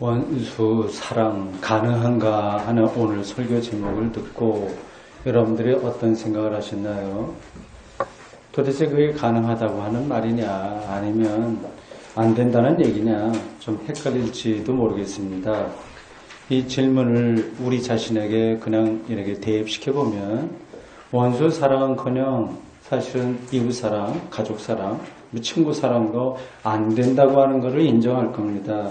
원수 사랑 가능한가 하는 오늘 설교 제목을 듣고 여러분들이 어떤 생각을 하셨나요? 도대체 그게 가능하다고 하는 말이냐 아니면 안 된다는 얘기냐 좀 헷갈릴지도 모르겠습니다. 이 질문을 우리 자신에게 그냥 이렇게 대입시켜보면 원수 사랑은커녕 사실은 이웃 사랑, 가족 사랑, 친구 사랑도 안 된다고 하는 것을 인정할 겁니다.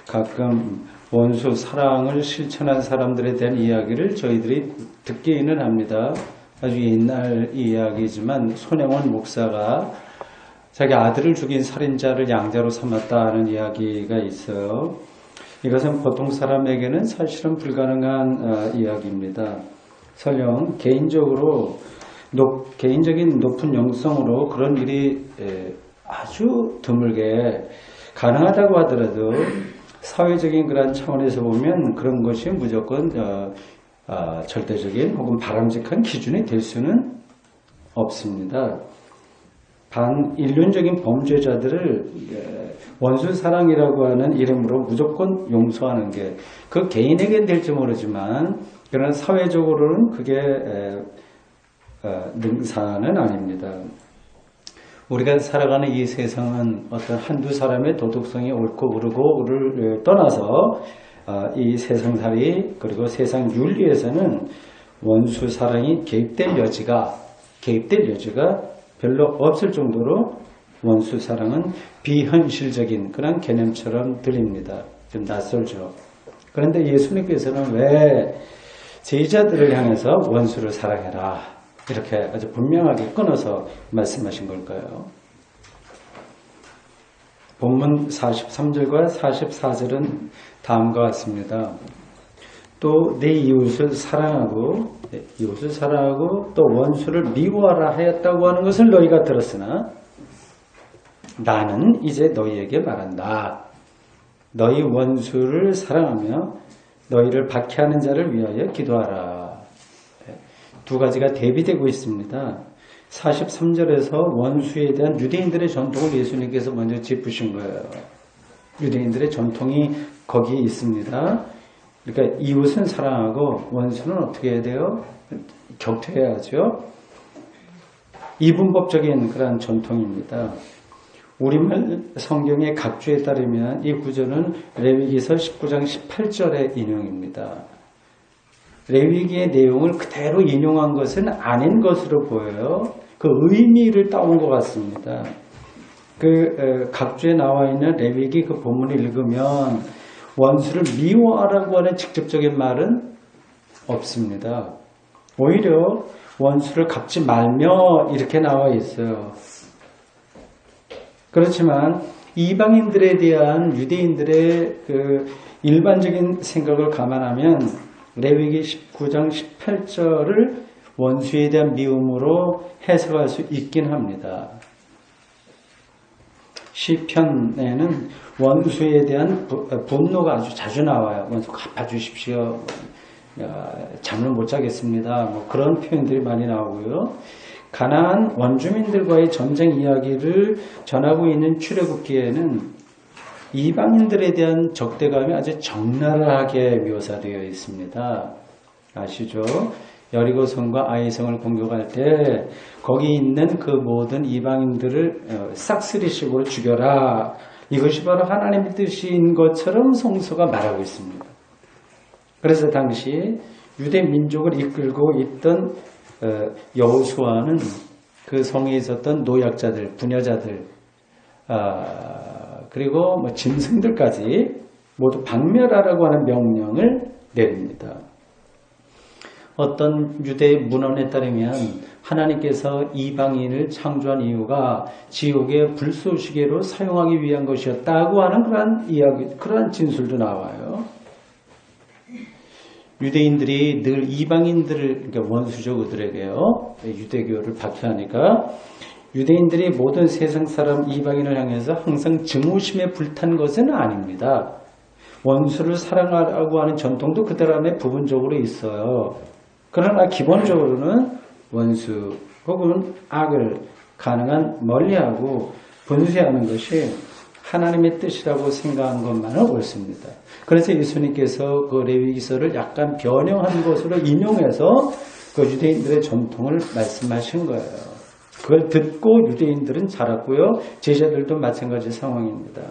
가끔 원수 사랑을 실천한 사람들에 대한 이야기를 저희들이 듣기는 합니다. 아주 옛날 이야기지만 손영원 목사가 자기 아들을 죽인 살인자를 양자로 삼았다는 이야기가 있어요. 이것은 보통 사람에게는 사실은 불가능한 이야기입니다. 설령 개인적인 높은 영성으로 그런 일이 아주 드물게 가능하다고 하더라도 사회적인 그런 차원에서 보면 그런 것이 무조건 절대적인 혹은 바람직한 기준이 될 수는 없습니다. 반인륜적인 범죄자들을 원수 사랑이라고 하는 이름으로 무조건 용서하는 게 그 개인에겐 될지 모르지만 그러나 사회적으로는 그게 능사는 아닙니다. 우리가 살아가는 이 세상은 어떤 한두 사람의 도덕성이 옳고 그르고를 떠나서 이 세상살이 그리고 세상 윤리에서는 원수 사랑이 개입될 여지가 별로 없을 정도로 원수 사랑은 비현실적인 그런 개념처럼 들립니다. 좀 낯설죠. 그런데 예수님께서는 왜 제자들을 향해서 원수를 사랑해라 이렇게 아주 분명하게 끊어서 말씀하신 걸까요? 본문 43절과 44절은 다음과 같습니다. 또 내 이웃을 사랑하고 또 원수를 미워하라 하였다고 하는 것을 너희가 들었으나 나는 이제 너희에게 말한다. 너희 원수를 사랑하며 너희를 박해하는 자를 위하여 기도하라. 두 가지가 대비되고 있습니다. 43절에서 원수에 대한 유대인들의 전통을 예수님께서 먼저 짚으신 거예요. 유대인들의 전통이 거기에 있습니다. 그러니까 이웃은 사랑하고 원수는 어떻게 해야 돼요? 격퇴해야죠. 이분법적인 그런 전통입니다. 우리말 성경의 각주에 따르면 이 구절은 레위기서 19장 18절의 인용입니다. 레위기의 내용을 그대로 인용한 것은 아닌 것으로 보여요. 그 의미를 따온 것 같습니다. 각주에 나와 있는 레위기 그 본문을 읽으면 원수를 미워하라고 하는 직접적인 말은 없습니다. 오히려 원수를 갚지 말며 이렇게 나와 있어요. 그렇지만 이방인들에 대한 유대인들의 일반적인 생각을 감안하면 레위기 19장 18절을 원수에 대한 미움으로 해석할 수 있긴 합니다. 시편에는 원수에 대한 분노가 아주 자주 나와요. 원수 갚아주십시오. 잠을 못 자겠습니다. 그런 표현들이 많이 나오고요. 가나안 원주민들과의 전쟁 이야기를 전하고 있는 출애굽기에는 이방인들에 대한 적대감이 아주 적나라하게 묘사되어 있습니다. 아시죠? 여리고성과 아이성을 공격할 때 거기 있는 그 모든 이방인들을 싹쓸이식으로 죽여라. 이것이 바로 하나님의 뜻인 것처럼 성서가 말하고 있습니다. 그래서 당시 유대 민족을 이끌고 있던 여호수아는 그 성에 있었던 노약자들, 부녀자들, 그리고 짐승들까지 모두 박멸하라고 하는 명령을 내립니다. 어떤 유대 문헌에 따르면 하나님께서 이방인을 창조한 이유가 지옥의 불쏘시개로 사용하기 위한 것이었다고 하는 그러한 진술도 나와요. 유대인들이 늘 이방인들을, 그러니까 원수죠, 그들에게요. 유대교를 박해하니까 유대인들이 모든 세상 사람 이방인을 향해서 항상 증오심에 불탄 것은 아닙니다. 원수를 사랑하라고 하는 전통도 그들 안에 부분적으로 있어요. 그러나 기본적으로는 원수 혹은 악을 가능한 멀리하고 분쇄하는 것이 하나님의 뜻이라고 생각한 것만은 옳습니다. 그래서 예수님께서 그 레위기서를 약간 변형한 것으로 인용해서 그 유대인들의 전통을 말씀하신 거예요. 그걸 듣고 유대인들은 자랐고요. 제자들도 마찬가지 상황입니다.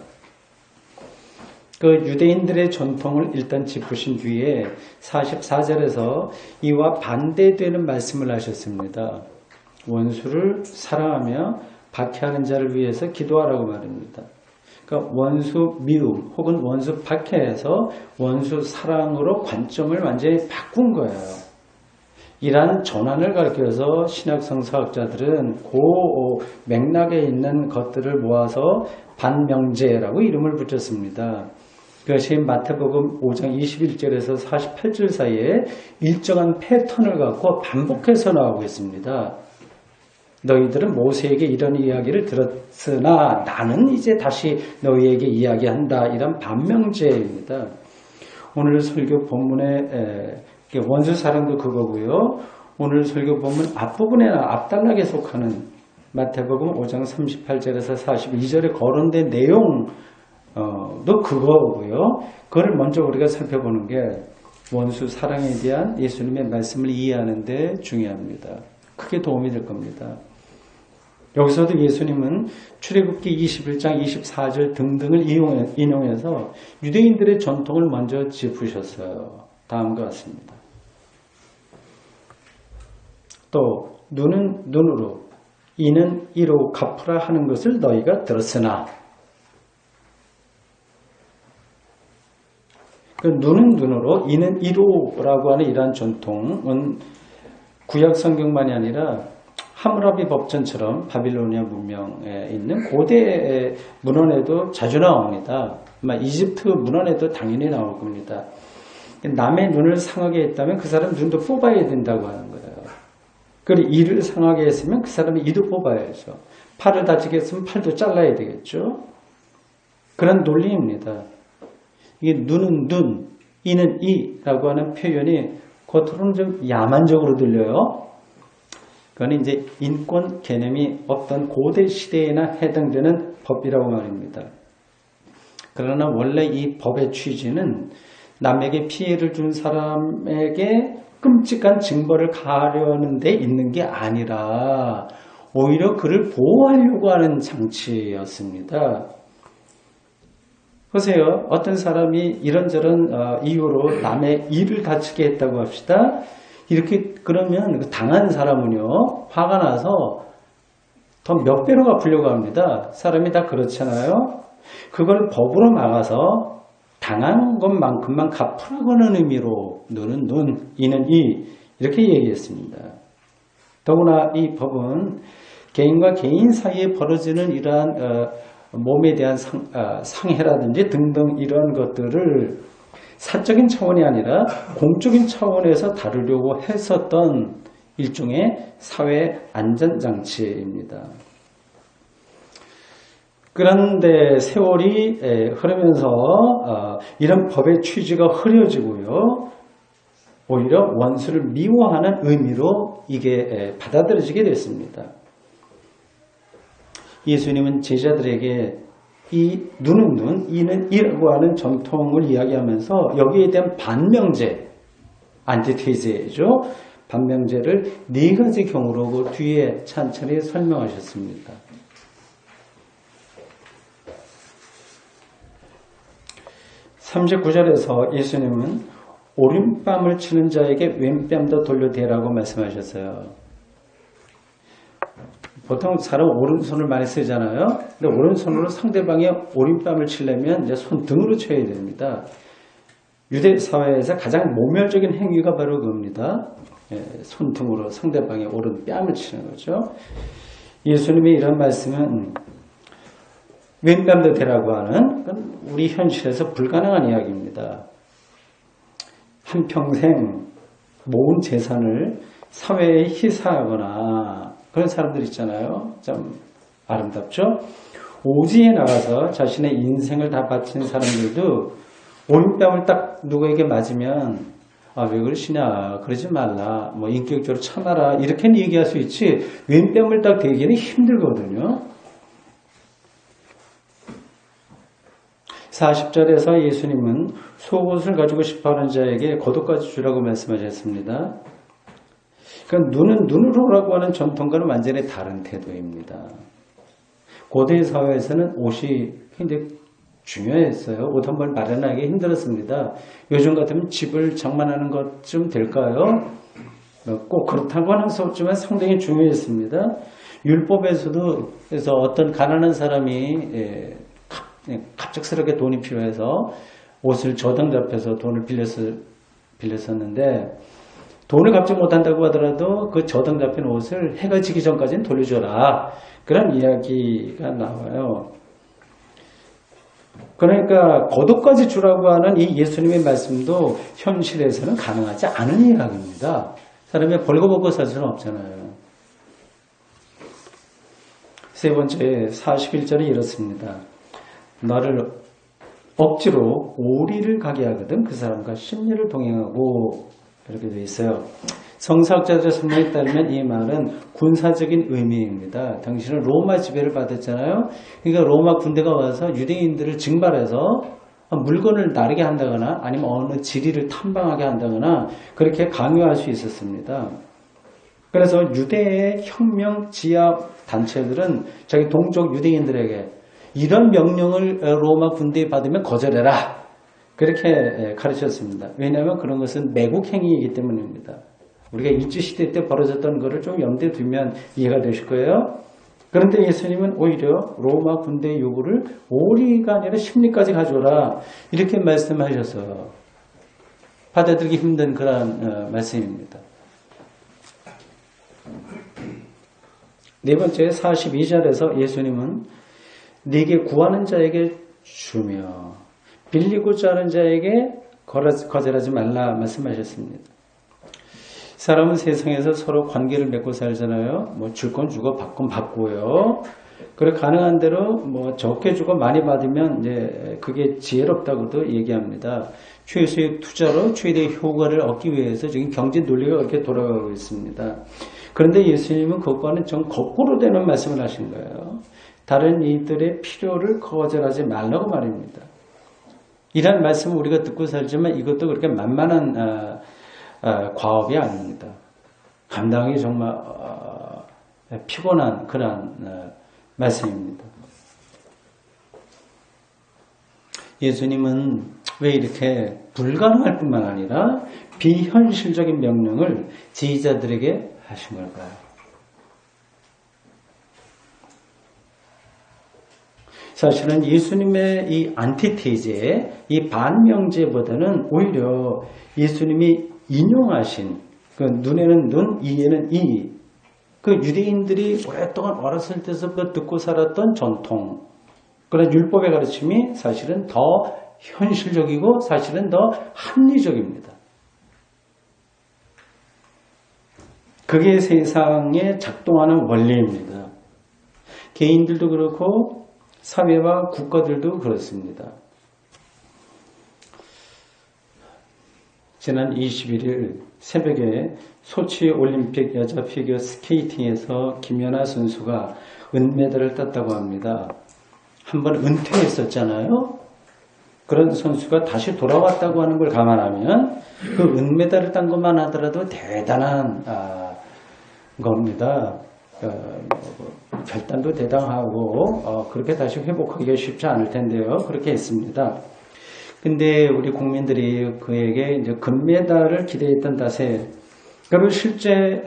그 유대인들의 전통을 일단 짚으신 뒤에 44절에서 이와 반대되는 말씀을 하셨습니다. 원수를 사랑하며 박해하는 자를 위해서 기도하라고 말입니다. 그러니까 원수 미움 혹은 원수 박해에서 원수 사랑으로 관점을 완전히 바꾼 거예요. 이러한 전환을 가리켜서 신약 성서학자들은 그 맥락에 있는 것들을 모아서 반명제라고 이름을 붙였습니다. 그것이 마태복음 5장 21절에서 48절 사이에 일정한 패턴을 갖고 반복해서 나오고 있습니다. 너희들은 모세에게 이런 이야기를 들었으나 나는 이제 다시 너희에게 이야기한다. 이런 반명제입니다. 오늘 설교 본문의 원수 사랑도 그거고요. 오늘 설교 본문 앞부분에 앞단락에 속하는 마태복음 5장 38절에서 42절에 거론된 내용도 그거고요. 그걸 먼저 우리가 살펴보는 게 원수 사랑에 대한 예수님의 말씀을 이해하는 데 중요합니다. 크게 도움이 될 겁니다. 여기서도 예수님은 출애굽기 21장 24절 등등을 인용해서 유대인들의 전통을 먼저 짚으셨어요. 다음과 같습니다. 또 눈은 눈으로 이는 이로 갚으라 하는 것을 너희가 들었으나 그 눈은 눈으로 이는 이로라고 하는 이러한 전통은 구약 성경만이 아니라 하므라비 법전처럼 바빌로니아 문명에 있는 고대 문헌에도 자주 나옵니다. 아마 이집트 문헌에도 당연히 나올 겁니다. 남의 눈을 상하게 했다면 그 사람 눈도 뽑아야 된다고 하는 거예요. 그리고 이를 상하게 했으면 그 사람이 이도 뽑아야죠. 팔을 다치게 했으면 팔도 잘라야 되겠죠. 그런 논리입니다. 이게 눈은 눈, 이는 이라고 하는 표현이 겉으로는 좀 야만적으로 들려요. 그건 이제 인권 개념이 없던 고대 시대에나 해당되는 법이라고 말입니다. 그러나 원래 이 법의 취지는 남에게 피해를 준 사람에게 끔찍한 징벌을 가하려는 데 있는 게 아니라 오히려 그를 보호하려고 하는 장치였습니다. 보세요. 어떤 사람이 이런저런 이유로 남의 일을 다치게 했다고 합시다. 이렇게 그러면 당한 사람은요. 화가 나서 더 몇 배로 갚으려고 합니다. 사람이 다 그렇잖아요. 그걸 법으로 막아서 당한 것만큼만 갚으라고 하는 의미로 눈은 눈, 이는 이 이렇게 얘기했습니다. 더구나 이 법은 개인과 개인 사이에 벌어지는 이러한 몸에 대한 상해라든지 등등 이런 것들을 사적인 차원이 아니라 공적인 차원에서 다루려고 했었던 일종의 사회 안전장치입니다. 그런데 세월이 흐르면서 이런 법의 취지가 흐려지고요. 오히려 원수를 미워하는 의미로 이게 받아들여지게 됐습니다. 예수님은 제자들에게 이 눈은 눈, 이는 이라고 하는 전통을 이야기하면서 여기에 대한 반명제, 안티테이제죠. 반명제를 네 가지 경우로 그 뒤에 찬찬히 설명하셨습니다. (39절에서) 예수님은 오른뺨을 치는 자에게 왼뺨도 돌려대라고 말씀하셨어요. 보통 사람 오른손을 많이 쓰잖아요. 근데 오른손으로 상대방의 오른뺨을 치려면 이제 손등으로 쳐야 됩니다. 유대 사회에서 가장 모멸적인 행위가 바로 그겁니다. 손등으로 상대방의 오른뺨을 치는 거죠. 예수님의 이런 말씀은 왼뺨도 대라고 하는 우리 현실에서 불가능한 이야기입니다. 한평생 모은 재산을 사회에 희사하거나 그런 사람들 있잖아요. 좀 아름답죠? 오지에 나가서 자신의 인생을 다 바친 사람들도 오른뺨을 딱 누구에게 맞으면 왜 그러시냐, 그러지 말라, 뭐 인격적으로 참아라 이렇게는 얘기할 수 있지 왼뺨을 딱 대기는 힘들거든요. 40절에서 예수님은 속옷을 가지고 싶어하는 자에게 겉옷까지 주라고 말씀하셨습니다. 그러니까 눈은 눈으로라고 하는 전통과는 완전히 다른 태도입니다. 고대 사회에서는 옷이 굉장히 중요했어요. 옷 한 벌 마련하기 힘들었습니다. 요즘 같으면 집을 장만하는 것쯤 될까요? 꼭 그렇다고 할 수 없지만 상당히 중요했습니다. 율법에서도 그래서 어떤 가난한 사람이 갑작스럽게 돈이 필요해서 옷을 저당 잡혀서 돈을 빌렸었는데 돈을 갚지 못한다고 하더라도 그 저당 잡힌 옷을 해가 지기 전까지는 돌려줘라. 그런 이야기가 나와요. 그러니까 겉옷까지 주라고 하는 이 예수님의 말씀도 현실에서는 가능하지 않은 이야기입니다. 사람이 벌거벗고 살 수는 없잖아요. 세 번째 41절이 이렇습니다. 너를 억지로 오리를 가게 하거든 그 사람과 10리를 동행하고 이렇게 되어 있어요. 성사학자들의 설명에 따르면 이 말은 군사적인 의미입니다. 당신은 로마 지배를 받았잖아요. 그러니까 로마 군대가 와서 유대인들을 징발해서 물건을 나르게 한다거나 아니면 어느 지리를 탐방하게 한다거나 그렇게 강요할 수 있었습니다. 그래서 유대의 혁명 지하 단체들은 자기 동족 유대인들에게 이런 명령을 로마 군대에 받으면 거절해라. 그렇게 가르쳤습니다. 왜냐하면 그런 것은 매국행위이기 때문입니다. 우리가 일제시대 때 벌어졌던 것을 좀 염두에 두면 이해가 되실 거예요. 그런데 예수님은 오히려 로마 군대의 요구를 오리가 아니라 10리까지 가져오라. 이렇게 말씀하셔서 받아들이기 힘든 그런 말씀입니다. 네 번째 42절에서 예수님은 네게 구하는 자에게 주며 빌리고자 하는 자에게 거절하지 말라 말씀하셨습니다. 사람은 세상에서 서로 관계를 맺고 살잖아요. 뭐 줄 건 주고 받 건 받고요. 그리고 가능한 대로 뭐 적게 주고 많이 받으면 이제 그게 지혜롭다고도 얘기합니다. 최소의 투자로 최대의 효과를 얻기 위해서 지금 경제 논리가 그렇게 돌아가고 있습니다. 그런데 예수님은 그것과는 좀 거꾸로 되는 말씀을 하신 거예요. 다른 이들의 필요를 거절하지 말라고 말입니다. 이런 말씀을 우리가 듣고 살지만 이것도 그렇게 만만한 과업이 아닙니다. 감당하기 정말 피곤한 그런 말씀입니다. 예수님은 왜 이렇게 불가능할 뿐만 아니라 비현실적인 명령을 지휘자들에게 하신 걸까요? 사실은 예수님의 이 안티테제, 이 반명제보다는 오히려 예수님이 인용하신 그 눈에는 눈, 이에는 이, 그 유대인들이 오랫동안 어렸을 때서부터 듣고 살았던 전통, 그런 율법의 가르침이 사실은 더 현실적이고 사실은 더 합리적입니다. 그게 세상에 작동하는 원리입니다. 개인들도 그렇고 사회와 국가들도 그렇습니다. 지난 21일 새벽에 소치 올림픽 여자 피겨 스케이팅에서 김연아 선수가 은메달을 땄다고 합니다. 한번 은퇴했었잖아요. 그런 선수가 다시 돌아왔다고 하는 걸 감안하면 그 은메달을 딴 것만 하더라도 대단한 겁니다. 결단도 대단하고 그렇게 다시 회복하기가 쉽지 않을 텐데요. 그렇게 했습니다. 근데 우리 국민들이 그에게 이제 금메달을 기대했던 탓에 그리고 실제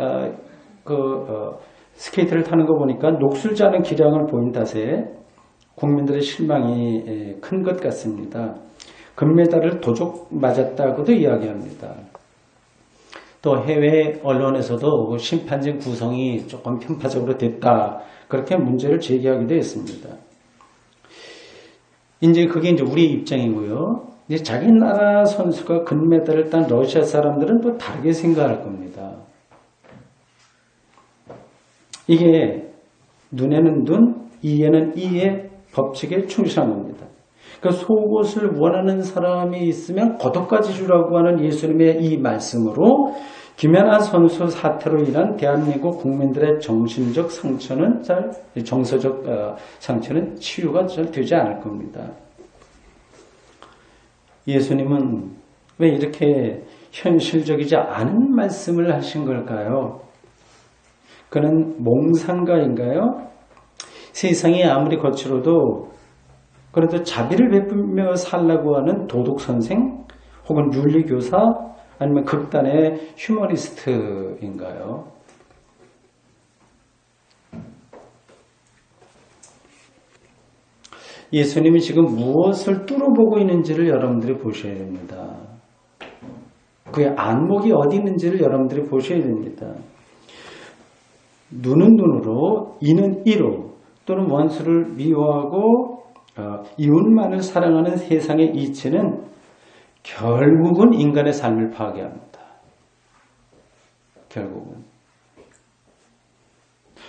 스케이트를 타는 거 보니까 녹슬지 않은 기량을 보인 탓에 국민들의 실망이 큰 것 같습니다. 금메달을 도적 맞았다고도 이야기합니다. 또 해외 언론에서도 심판진 구성이 조금 편파적으로 됐다. 그렇게 문제를 제기하기도 했습니다. 이제 그게 이제 우리 입장이고요. 이제 자기 나라 선수가 금메달을 딴 러시아 사람들은 또 다르게 생각할 겁니다. 이게 눈에는 눈, 이에는 이의 법칙에 충실한 겁니다. 그러니까 속옷을 원하는 사람이 있으면 겉옷까지 주라고 하는 예수님의 이 말씀으로 김연아 선수 사태로 인한 대한민국 국민들의 정신적 상처는 정서적 상처는 치유가 잘 되지 않을 겁니다. 예수님은 왜 이렇게 현실적이지 않은 말씀을 하신 걸까요? 그는 몽상가인가요? 세상이 아무리 거칠어도 그래도 자비를 베풀며 살라고 하는 도덕선생 혹은 윤리교사 아니면 극단의 휴머니스트인가요? 예수님이 지금 무엇을 뚫어보고 있는지를 여러분들이 보셔야 됩니다. 그의 안목이 어디 있는지를 여러분들이 보셔야 됩니다. 눈은 눈으로, 이는 이로, 또는 원수를 미워하고 이웃만을 사랑하는 세상의 이치는 결국은 인간의 삶을 파괴합니다. 결국은.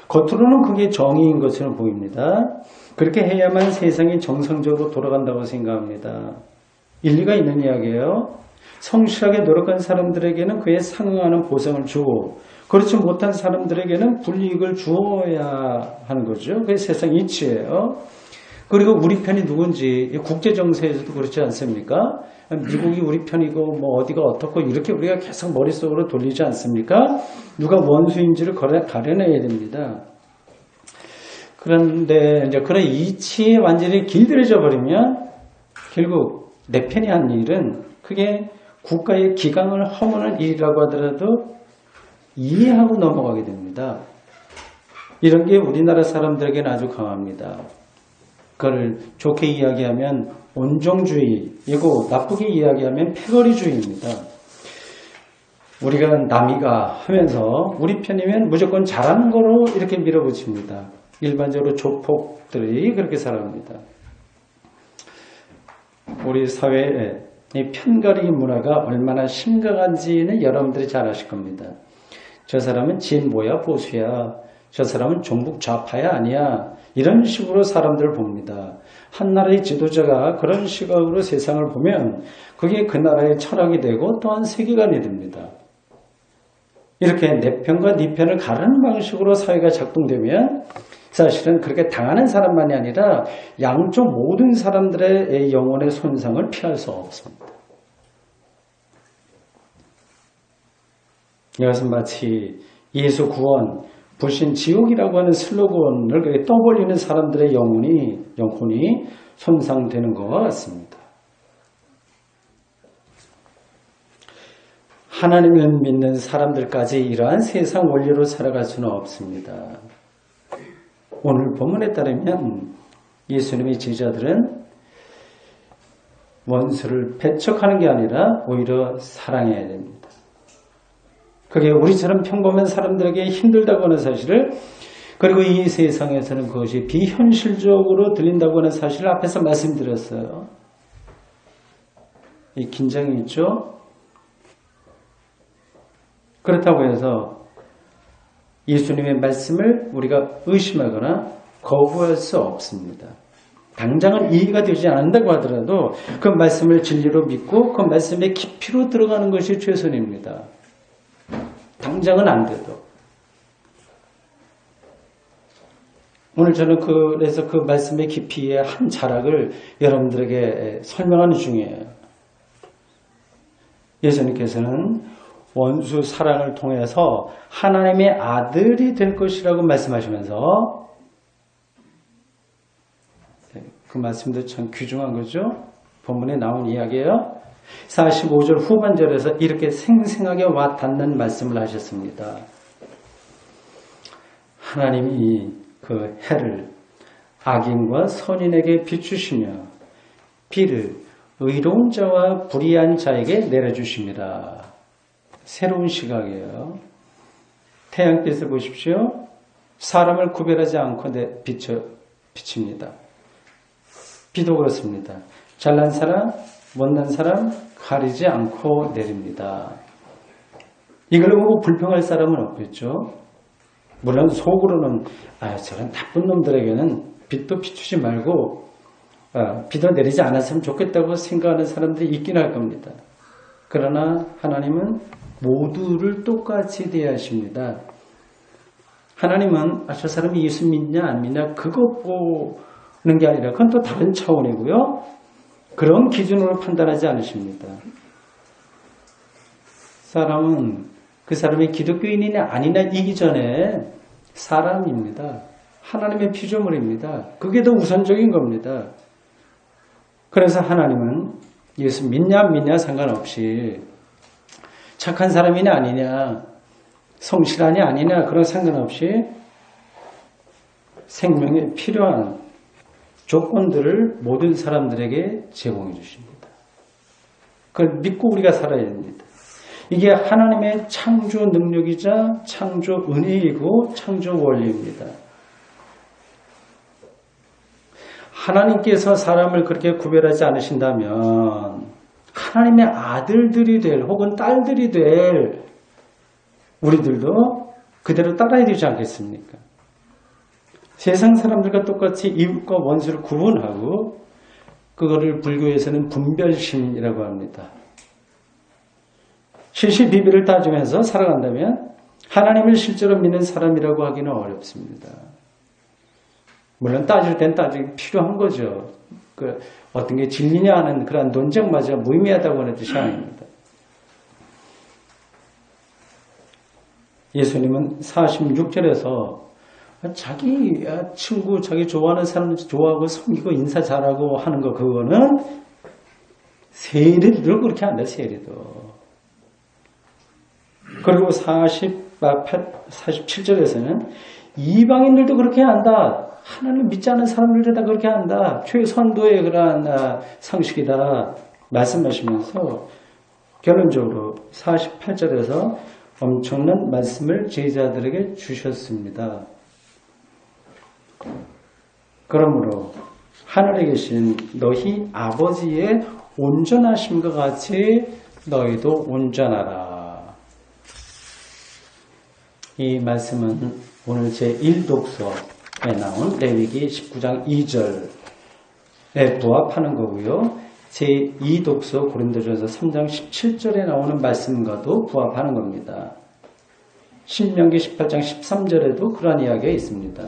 겉으로는 그게 정의인 것처럼 보입니다. 그렇게 해야만 세상이 정상적으로 돌아간다고 생각합니다. 일리가 있는 이야기예요. 성실하게 노력한 사람들에게는 그에 상응하는 보상을 주고 그렇지 못한 사람들에게는 불이익을 주어야 하는 거죠. 그게 세상 이치예요. 그리고 우리 편이 누군지 국제 정세에서도 그렇지 않습니까? 미국이 우리 편이고 뭐 어디가 어떻고 이렇게 우리가 계속 머릿속으로 돌리지 않습니까? 누가 원수인지를 가려내야 됩니다. 그런데 이제 그런 이치에 완전히 길들여져 버리면 결국 내 편이 한 일은 그게 국가의 기강을 허무는 일이라고 하더라도 이해하고 넘어가게 됩니다. 이런 게 우리나라 사람들에게는 아주 강합니다. 그걸 좋게 이야기하면 온종주의이고 나쁘게 이야기하면 패거리주의입니다. 우리가 남이가 하면서 우리 편이면 무조건 잘하는 거로 이렇게 밀어붙입니다. 일반적으로 조폭들이 그렇게 살아갑니다. 우리 사회에 이 편가르기 문화가 얼마나 심각한지는 여러분들이 잘 아실 겁니다. 저 사람은 진보야 보수야, 저 사람은 종북 좌파야 아니야, 이런 식으로 사람들을 봅니다. 한 나라의 지도자가 그런 시각으로 세상을 보면 그게 그 나라의 철학이 되고 또한 세계관이 됩니다. 이렇게 내 편과 네 편을 가르는 방식으로 사회가 작동되면 사실은 그렇게 당하는 사람만이 아니라 양쪽 모든 사람들의 영혼의 손상을 피할 수 없습니다. 이것은 마치 예수 구원, 불신 지옥이라고 하는 슬로건을 떠벌리는 사람들의 영혼이 손상되는 것과 같습니다. 하나님을 믿는 사람들까지 이러한 세상 원리로 살아갈 수는 없습니다. 오늘 본문에 따르면 예수님의 제자들은 원수를 배척하는 게 아니라 오히려 사랑해야 됩니다. 그게 우리처럼 평범한 사람들에게 힘들다고 하는 사실을, 그리고 이 세상에서는 그것이 비현실적으로 들린다고 하는 사실을 앞에서 말씀드렸어요. 이 긴장이 있죠? 그렇다고 해서 예수님의 말씀을 우리가 의심하거나 거부할 수 없습니다. 당장은 이해가 되지 않는다고 하더라도 그 말씀을 진리로 믿고 그 말씀의 깊이로 들어가는 것이 최선입니다. 당장은 안 돼도. 오늘 저는 그래서 그 말씀의 깊이의 한 자락을 여러분들에게 설명하는 중이에요. 예수님께서는 원수 사랑을 통해서 하나님의 아들이 될 것이라고 말씀하시면서, 그 말씀도 참 귀중한 거죠. 본문에 나온 이야기예요. 45절 후반절에서 이렇게 생생하게 와 닿는 말씀을 하셨습니다. 하나님이 그 해를 악인과 선인에게 비추시며 비를 의로운 자와 불의한 자에게 내려주십니다. 새로운 시각이에요. 태양빛을 보십시오. 사람을 구별하지 않고 비칩니다. 비도 그렇습니다. 잘난 사람, 못난 사람 가리지 않고 내립니다. 이걸 보고 불평할 사람은 없겠죠. 물론 속으로는 저런 나쁜 놈들에게는 빛도 비추지 말고 비도 내리지 않았으면 좋겠다고 생각하는 사람들이 있긴 할 겁니다. 그러나 하나님은 모두를 똑같이 대하십니다. 하나님은 저 사람이 예수 믿냐 안 믿냐 그것 보는 게 아니라 그건 또 다른 차원이고요. 그런 기준으로 판단하지 않으십니다. 사람은 그 사람이 기독교인이냐 아니냐 이기 전에 사람입니다. 하나님의 피조물입니다. 그게 더 우선적인 겁니다. 그래서 하나님은 예수 믿냐 안 믿냐 상관없이 착한 사람이냐 아니냐 성실하냐 아니냐 그런 상관없이 생명에 필요한 조건들을 모든 사람들에게 제공해 주십니다. 그걸 믿고 우리가 살아야 됩니다. 이게 하나님의 창조 능력이자 창조 은혜이고 창조 원리입니다. 하나님께서 사람을 그렇게 구별하지 않으신다면 하나님의 아들들이 될 혹은 딸들이 될 우리들도 그대로 따라야 되지 않겠습니까? 세상 사람들과 똑같이 이웃과 원수를 구분하고 그거를 불교에서는 분별심이라고 합니다. 실실비비를 따지면서 살아간다면 하나님을 실제로 믿는 사람이라고 하기는 어렵습니다. 물론 따질 땐 따지기 필요한 거죠. 어떤 게 진리냐 하는 그런 논쟁마저 무의미하다고 하는 뜻이 아닙니다. 예수님은 46절에서 자기 친구, 자기 좋아하는 사람 좋아하고 섬기고 인사 잘하고 하는 거 그거는 세리도 그렇게 한다. 세리도. 그리고 47절에서는 이방인들도 그렇게 한다. 하나님을 믿지 않는 사람들도 다 그렇게 한다. 최선도의 그러한 상식이다. 말씀하시면서 결론적으로 48절에서 엄청난 말씀을 제자들에게 주셨습니다. 그러므로 하늘에 계신 너희 아버지의 온전하심과 같이 너희도 온전하라. 이 말씀은 오늘 제1독서에 나온 레위기 19장 2절에 부합하는 거고요. 제2독서 고린도전서 3장 17절에 나오는 말씀과도 부합하는 겁니다. 신명기 18장 13절에도 그러한 이야기가 있습니다.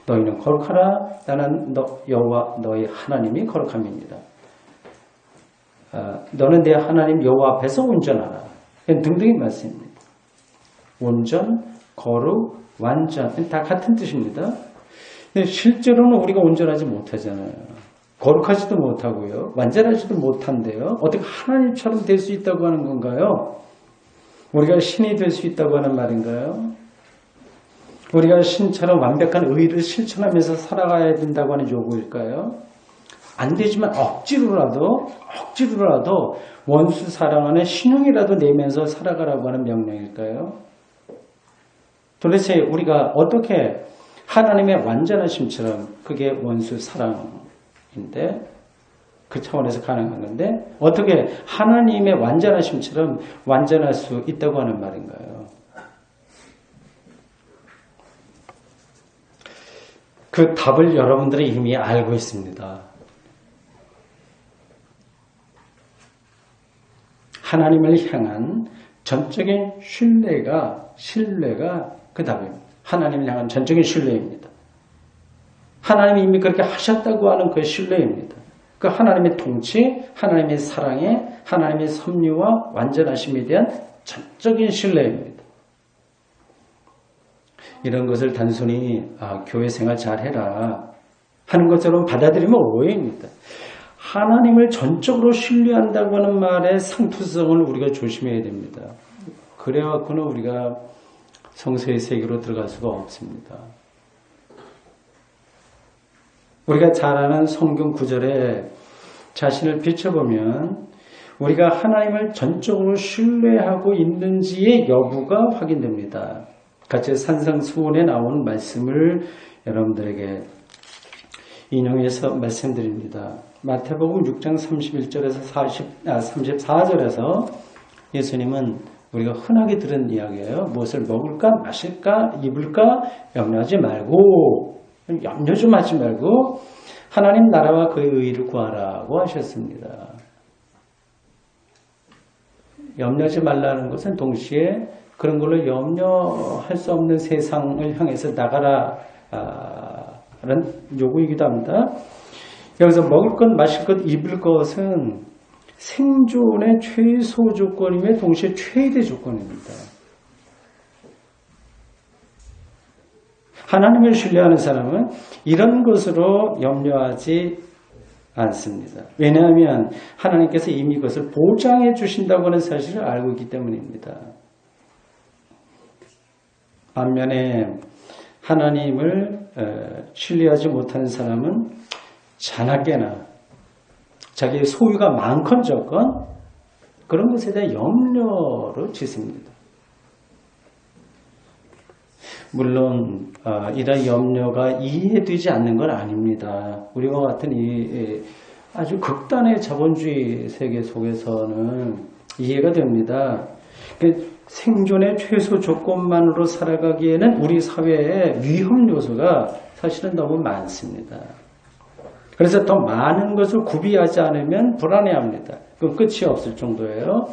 너희는 거룩하라. 나는 여호와 너희 하나님이 거룩함입니다. 너는 내 하나님 여호와 앞에서 온전하라. 등등의 말씀입니다. 온전, 거룩, 완전 다 같은 뜻입니다. 근데 실제로는 우리가 온전하지 못하잖아요. 거룩하지도 못하고요. 완전하지도 못한데요. 어떻게 하나님처럼 될 수 있다고 하는 건가요? 우리가 신이 될 수 있다고 하는 말인가요? 우리가 신처럼 완벽한 의를 실천하면서 살아가야 된다고 하는 요구일까요? 안 되지만 억지로라도 원수 사랑하는 신용이라도 내면서 살아가라고 하는 명령일까요? 도대체 우리가 어떻게 하나님의 완전하심처럼 그게 원수 사랑인데 그 차원에서 가능한 건데 어떻게 하나님의 완전하심처럼 완전할 수 있다고 하는 말인가요? 그 답을 여러분들이 이미 알고 있습니다. 하나님을 향한 전적인 신뢰가 그 답입니다. 하나님을 향한 전적인 신뢰입니다. 하나님이 이미 그렇게 하셨다고 하는 그 신뢰입니다. 그 하나님의 통치, 하나님의 사랑에, 하나님의 섭리와 완전하심에 대한 전적인 신뢰입니다. 이런 것을 단순히 교회 생활 잘해라 하는 것처럼 받아들이면 오해입니다. 하나님을 전적으로 신뢰한다고 하는 말의 상투성을 우리가 조심해야 됩니다. 그래갖고는 우리가 성서의 세계로 들어갈 수가 없습니다. 우리가 잘 아는 성경 구절에 자신을 비춰보면 우리가 하나님을 전적으로 신뢰하고 있는지의 여부가 확인됩니다. 같이 산상수훈에 나온 말씀을 여러분들에게 인용해서 말씀드립니다. 마태복음 6장 31절에서 34절에서 예수님은 우리가 흔하게 들은 이야기예요. 무엇을 먹을까, 마실까, 입을까 염려하지 말고 염려 좀 하지 말고 하나님 나라와 그의 의를 구하라고 하셨습니다. 염려하지 말라는 것은 동시에 그런 걸로 염려할 수 없는 세상을 향해서 나가라는 요구이기도 합니다. 여기서 먹을 것, 마실 것, 입을 것은 생존의 최소 조건이며 동시에 최대 조건입니다. 하나님을 신뢰하는 사람은 이런 것으로 염려하지 않습니다. 왜냐하면 하나님께서 이미 그것을 보장해 주신다고 하는 사실을 알고 있기 때문입니다. 반면에 하나님을 신뢰하지 못하는 사람은 자나깨나 자기의 소유가 많건 적건 그런 것에 대한 염려를 짓습니다. 물론 이런 염려가 이해되지 않는 건 아닙니다. 우리와 같은 이 아주 극단의 자본주의 세계 속에서는 이해가 됩니다. 생존의 최소 조건만으로 살아가기에는 우리 사회에 위험 요소가 사실은 너무 많습니다. 그래서 더 많은 것을 구비하지 않으면 불안해합니다. 그건 끝이 없을 정도예요.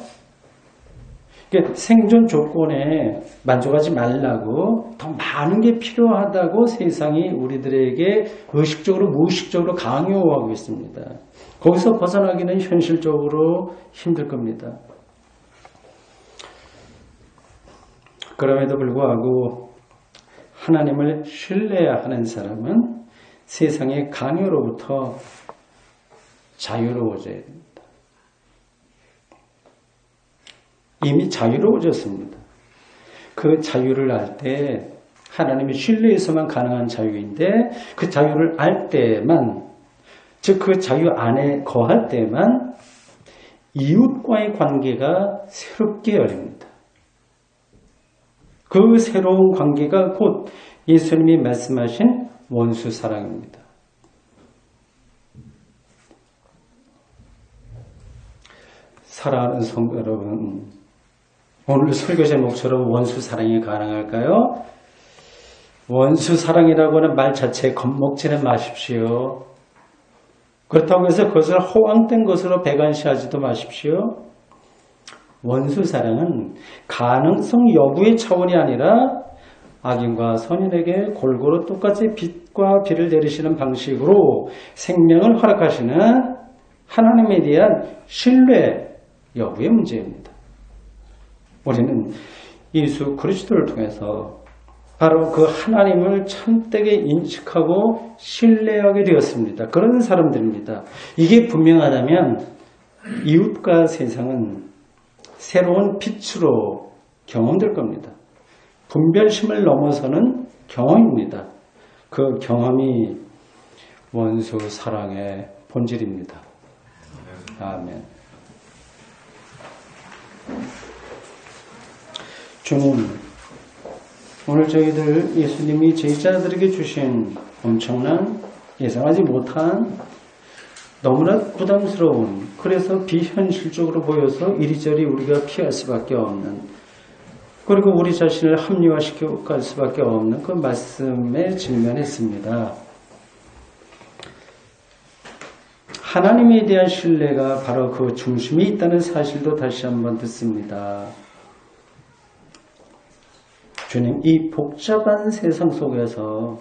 생존 조건에 만족하지 말라고 더 많은 게 필요하다고 세상이 우리들에게 의식적으로 무의식적으로 강요하고 있습니다. 거기서 벗어나기는 현실적으로 힘들 겁니다. 그럼에도 불구하고 하나님을 신뢰해야 하는 사람은 세상의 강요로부터 자유로워져야 됩니다. 이미 자유로워졌습니다. 그 자유를 알 때 하나님의 신뢰에서만 가능한 자유인데 그 자유를 알 때만, 즉 그 자유 안에 거할 때만 이웃과의 관계가 새롭게 열립니다. 그 새로운 관계가 곧 예수님이 말씀하신 원수 사랑입니다. 사랑하는 성도 여러분, 오늘 설교 제목처럼 원수 사랑이 가능할까요? 원수 사랑이라고 하는 말 자체에 겁먹지는 마십시오. 그렇다고 해서 그것을 허황된 것으로 배관시하지도 마십시오. 원수 사랑은 가능성 여부의 차원이 아니라 악인과 선인에게 골고루 똑같이 빛과 비를 내리시는 방식으로 생명을 허락하시는 하나님에 대한 신뢰 여부의 문제입니다. 우리는 예수 그리스도를 통해서 바로 그 하나님을 참되게 인식하고 신뢰하게 되었습니다. 그런 사람들입니다. 이게 분명하다면 이웃과 세상은 새로운 빛으로 경험될 겁니다. 분별심을 넘어서는 경험입니다. 그 경험이 원수 사랑의 본질입니다. 아멘. 주님, 오늘 저희들 예수님이 제자들에게 주신 엄청난 예상하지 못한 너무나 부담스러운, 그래서 비현실적으로 보여서 이리저리 우리가 피할 수밖에 없는, 그리고 우리 자신을 합리화시켜 갈 수밖에 없는 그 말씀에 직면했습니다. 하나님에 대한 신뢰가 바로 그 중심에 있다는 사실도 다시 한번 듣습니다. 주님, 이 복잡한 세상 속에서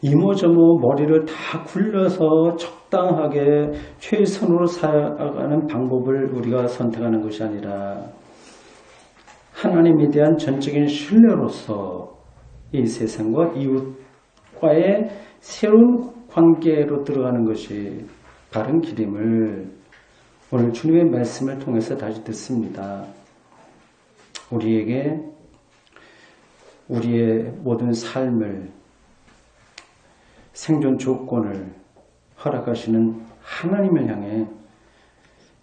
이모저모 머리를 다 굴려서 적당하게 최선으로 살아가는 방법을 우리가 선택하는 것이 아니라 하나님에 대한 전적인 신뢰로서 이 세상과 이웃과의 새로운 관계로 들어가는 것이 바른 길임을 오늘 주님의 말씀을 통해서 다시 듣습니다. 우리에게 우리의 모든 삶을, 생존 조건을 허락하시는 하나님을 향해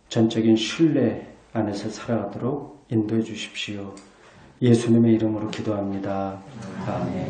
전적인 신뢰 안에서 살아가도록 인도해 주십시오. 예수님의 이름으로 기도합니다. 아멘.